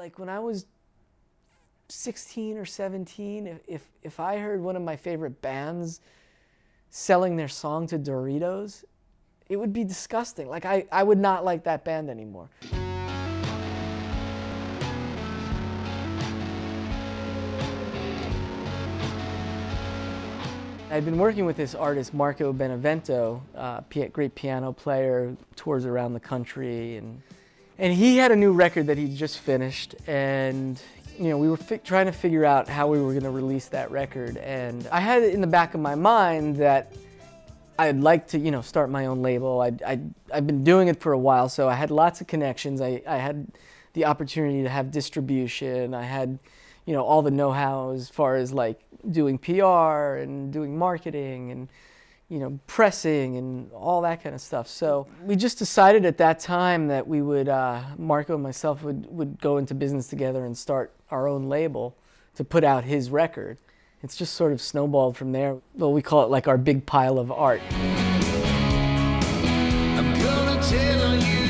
Like when I was 16 or 17, if I heard one of my favorite bands selling their song to Doritos, it would be disgusting. Like I would not like that band anymore. I'd been working with this artist, Marco Benevento, great piano player, tours around the country, and he had a new record that he'd just finished, and we were trying to figure out how we were going to release that record. And I had it in the back of my mind that I'd like to, start my own label. I've been doing it for a while, so I had lots of connections. I had the opportunity to have distribution. I had, all the know-how as far as like doing PR and doing marketing and, pressing and all that kind of stuff. So we just decided at that time that we would, Marco and myself would go into business together and start our own label to put out his record. It's just sort of snowballed from there. Well, we call it like our big pile of art. I'm gonna tell you.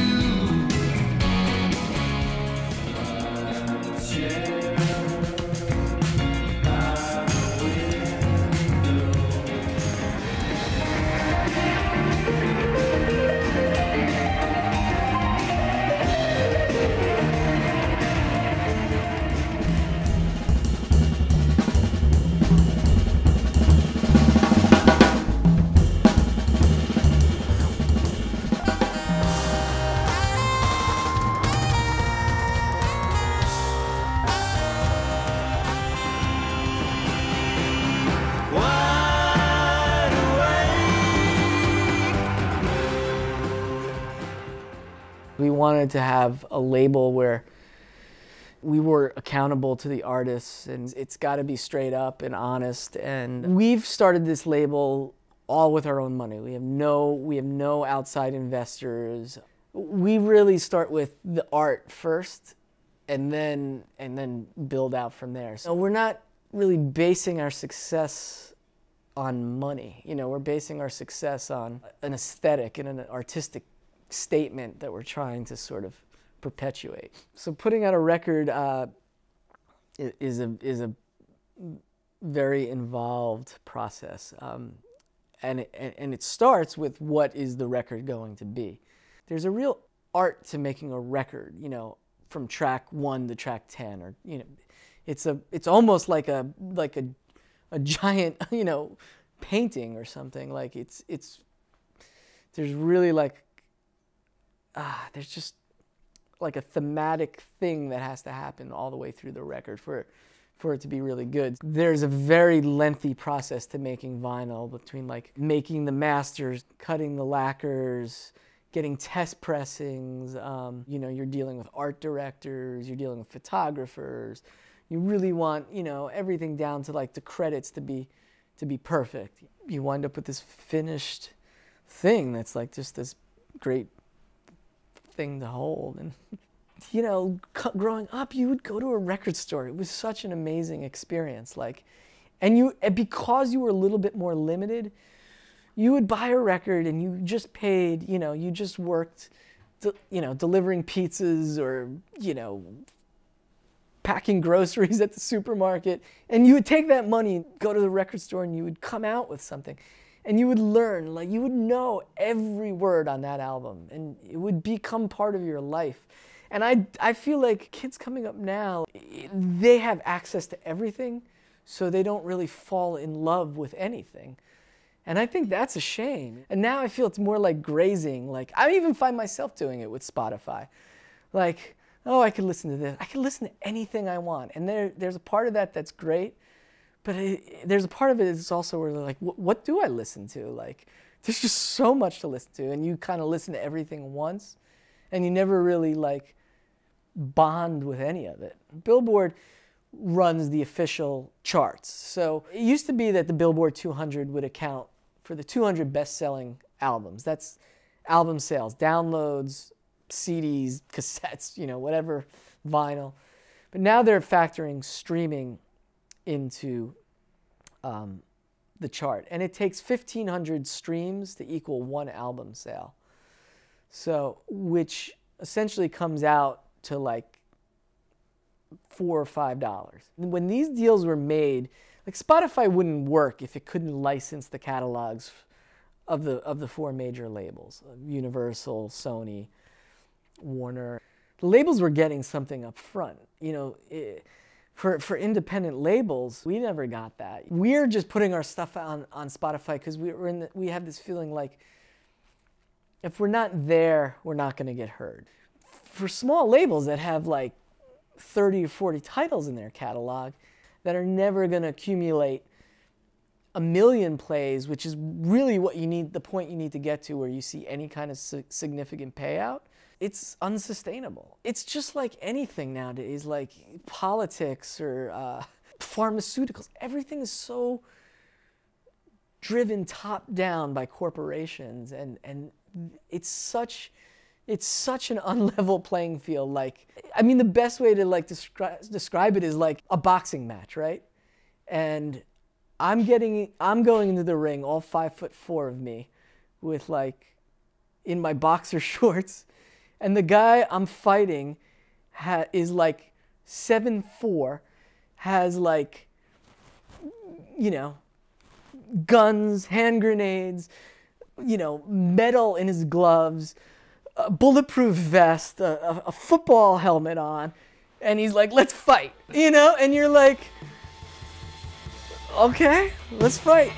We wanted to have a label where we were accountable to the artists, and it's got to be straight up and honest. And we've started this label all with our own money. We have no outside investors. We really start with the art first, and then build out from there. So we're not really basing our success on money. We're basing our success on an aesthetic and an artistic statement that we're trying to sort of perpetuate. So putting out a record is a very involved process, and it starts with what is the record going to be. There's a real art to making a record, from track 1 to track 10, or it's almost like a giant painting or something. Like there's really like there's just like a thematic thing that has to happen all the way through the record for it to be really good. There's a very lengthy process to making vinyl, between like making the masters, cutting the lacquers, getting test pressings. You're dealing with art directors, you're dealing with photographers. You really want, everything down to like the credits to be perfect. You wind up with this finished thing that's like just this great thing to hold. And growing up, you would go to a record store. It was such an amazing experience. And because you were a little bit more limited, you would buy a record and you just paid, you just worked, delivering pizzas or, packing groceries at the supermarket. And you would take that money, go to the record store, and you would come out with something. And you would learn, you would know every word on that album, and it would become part of your life. And I feel like kids coming up now, they have access to everything, so they don't really fall in love with anything. And I think that's a shame. And now I feel it's more like grazing. I even find myself doing it with Spotify. Oh, I could listen to this. I could listen to anything I want. And there's a part of that that's great. But there's a part of it that's also where they're like, what do I listen to? There's just so much to listen to, and you kind of listen to everything once, and you never really bond with any of it. Billboard runs the official charts. So it used to be that the Billboard 200 would account for the 200 best-selling albums. That's album sales, downloads, CDs, cassettes, whatever, vinyl. But now they're factoring streaming into the chart, and it takes 1,500 streams to equal one album sale. So, which essentially comes out to $4 or $5. When these deals were made, like Spotify wouldn't work if it couldn't license the catalogs of the four major labels, Universal, Sony, Warner. The labels were getting something up front. You know, for independent labels, we never got that. We're just putting our stuff on Spotify because we have this feeling like if we're not there, we're not going to get heard. For small labels that have like 30 or 40 titles in their catalog that are never going to accumulate 1 million plays, which is really what you need, the point you need to get to where you see any kind of significant payout, it's unsustainable. It's just like anything nowadays, like politics or pharmaceuticals. Everything is so driven top down by corporations, and it's such an unlevel playing field. Like, I mean, the best way to like describe it is like a boxing match, right? And I'm going into the ring, all 5'4" of me, with like in my boxer shorts, and the guy I'm fighting is like 7'4", has like, you know, guns, hand grenades, you know, metal in his gloves, a bulletproof vest, a football helmet on, and he's like, let's fight, you know, and you're like, okay, let's fight.